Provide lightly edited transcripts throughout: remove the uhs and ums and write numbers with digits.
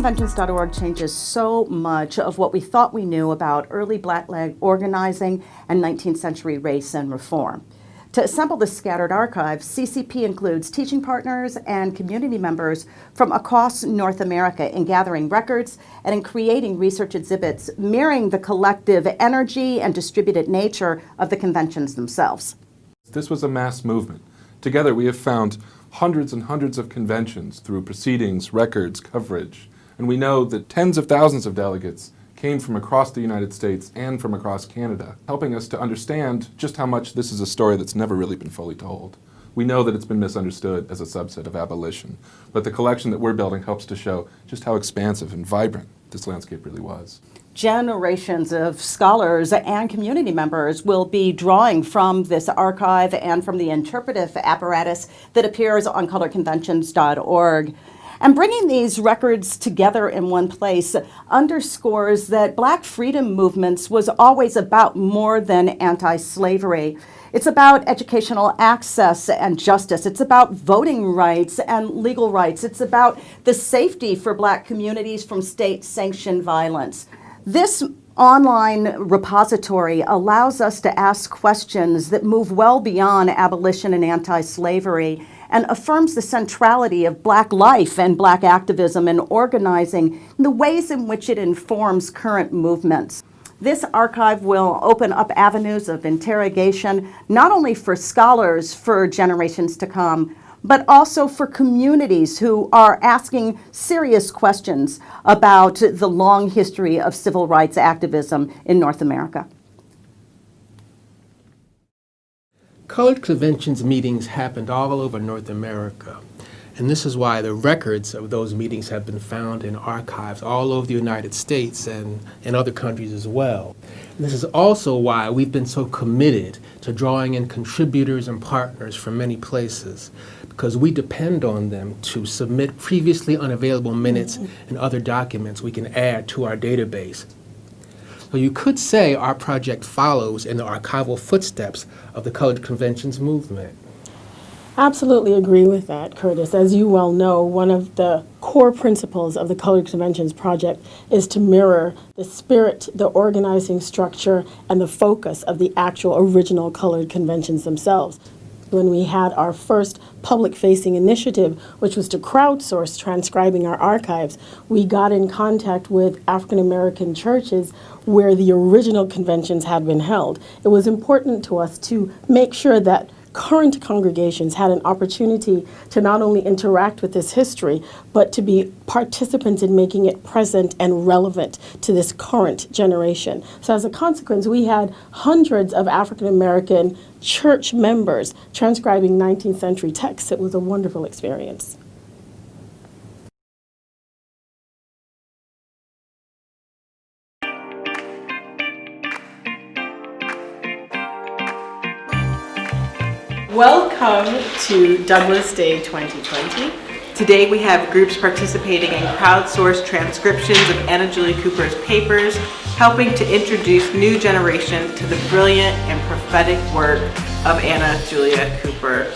coloredconventions.org changes so much of what we thought we knew about early Black organizing and 19th century race and reform. To assemble this scattered archive, CCP includes teaching partners and community members from across North America in gathering records and in creating research exhibits mirroring the collective energy and distributed nature of the conventions themselves. This was a mass movement. Together we have found hundreds and hundreds of conventions through proceedings, records, coverage, and we know that tens of thousands of delegates came from across the United States and from across Canada, helping us to understand just how much this is a story that's never really been fully told. We know that it's been misunderstood as a subset of abolition, but the collection that we're building helps to show just how expansive and vibrant this landscape really was. Generations of scholars and community members will be drawing from this archive and from the interpretive apparatus that appears on coloredconventions.org. And bringing these records together in one place underscores that Black freedom movements was always about more than anti-slavery. It's about educational access and justice. It's about voting rights and legal rights. It's about the safety for Black communities from state-sanctioned violence. This online repository allows us to ask questions that move well beyond abolition and anti-slavery and affirms the centrality of Black life and Black activism and organizing and the ways in which it informs current movements. This archive will open up avenues of interrogation, not only for scholars for generations to come, but also for communities who are asking serious questions about the long history of civil rights activism in North America. Colored conventions meetings happened all over North America, and this is why the records of those meetings have been found in archives all over the United States and in other countries as well. And this is also why we've been so committed to drawing in contributors and partners from many places, because we depend on them to submit previously unavailable minutes and other documents we can add to our database. So you could say our project follows in the archival footsteps of the Colored Conventions movement. Absolutely agree with that, Curtis. As you well know, one of the core principles of the Colored Conventions project is to mirror the spirit, the organizing structure, and the focus of the actual original Colored Conventions themselves. When we had our first public-facing initiative, which was to crowdsource transcribing our archives, we got in contact with African-American churches where the original conventions had been held. It was important to us to make sure that current congregations had an opportunity to not only interact with this history, but to be participants in making it present and relevant to this current generation. So as a consequence, we had hundreds of African American church members transcribing 19th century texts. It was a wonderful experience. Welcome to Douglas Day 2020. Today we have groups participating in crowdsourced transcriptions of Anna Julia Cooper's papers, helping to introduce new generation to the brilliant and prophetic work of Anna Julia Cooper.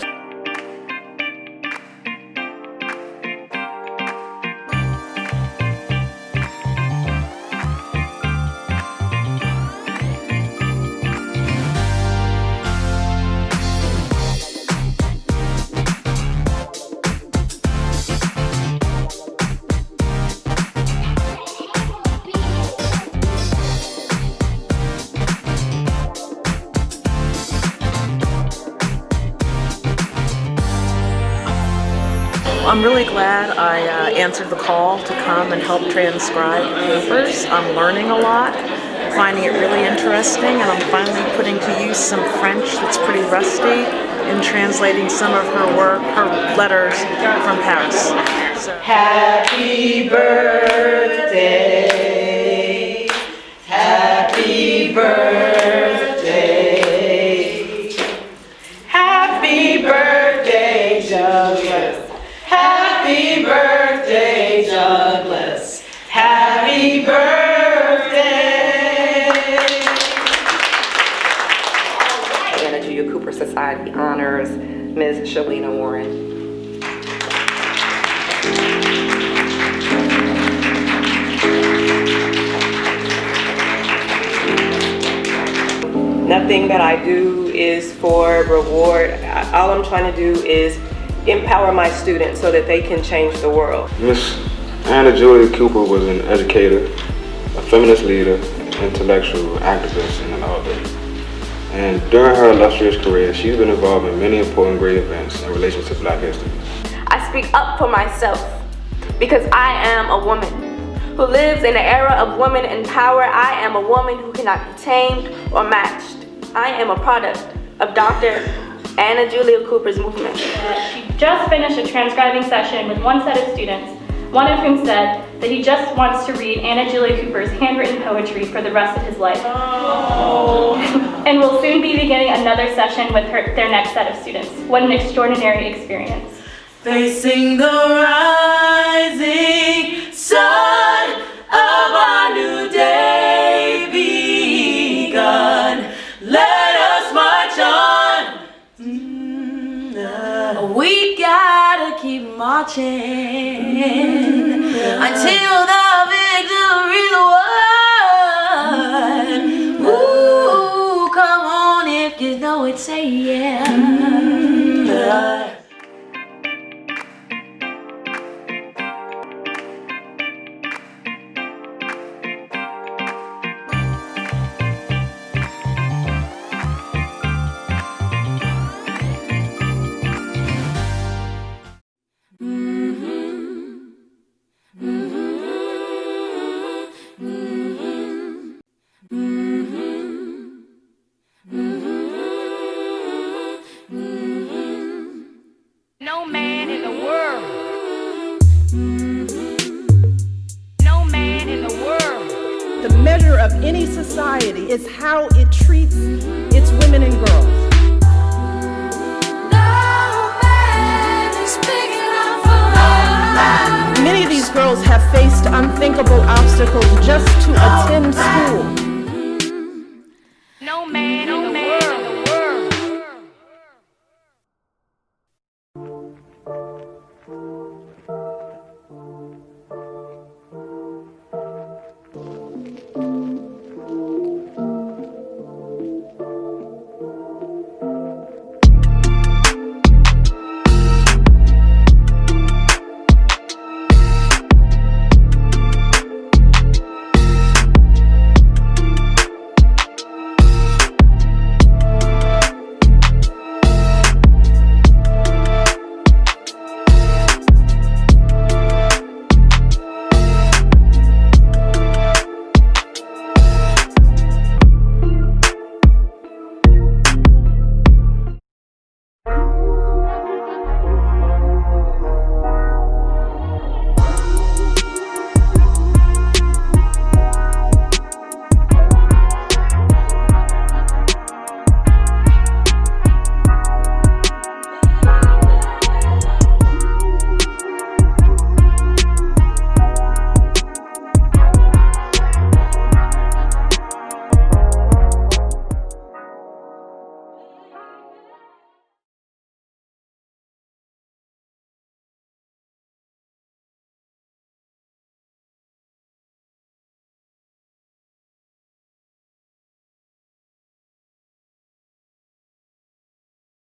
I'm really glad I answered the call to come and help transcribe papers. I'm learning a lot, finding it really interesting, and I'm finally putting to use some French that's pretty rusty in translating some of her work, her letters from Paris. So. Happy birthday, happy birthday, happy birthday, Douglas. Happy birthday, Douglas. Happy birthday. Anna Julia Cooper Society honors Ms. Shalina Warren. nothing that I do is for reward. All I'm trying to do is empower my students so that they can change the world. Miss Anna Julia Cooper was an educator, a feminist leader, intellectual activist, and an author. And during her illustrious career, she's been involved in many important great events in relation to Black history. I speak up for myself because I am a woman who lives in an era of women in power. I am a woman who cannot be tamed or matched. I am a product of Dr. Anna Julia Cooper's movement. She just finished a transcribing session with one set of students, one of whom said that he just wants to read Anna Julia Cooper's handwritten poetry for the rest of his life. Oh. And will soon be beginning another session with their next set of students. What an extraordinary experience. Facing the rising sun of our new day begun. Let us march on. We gotta keep marching until the victory's won. Ooh, come on if you know it, say yeah. No man in the world. No man in the world. The measure of any society is how it treats its women and girls. Many of these girls have faced unthinkable obstacles just to attend school.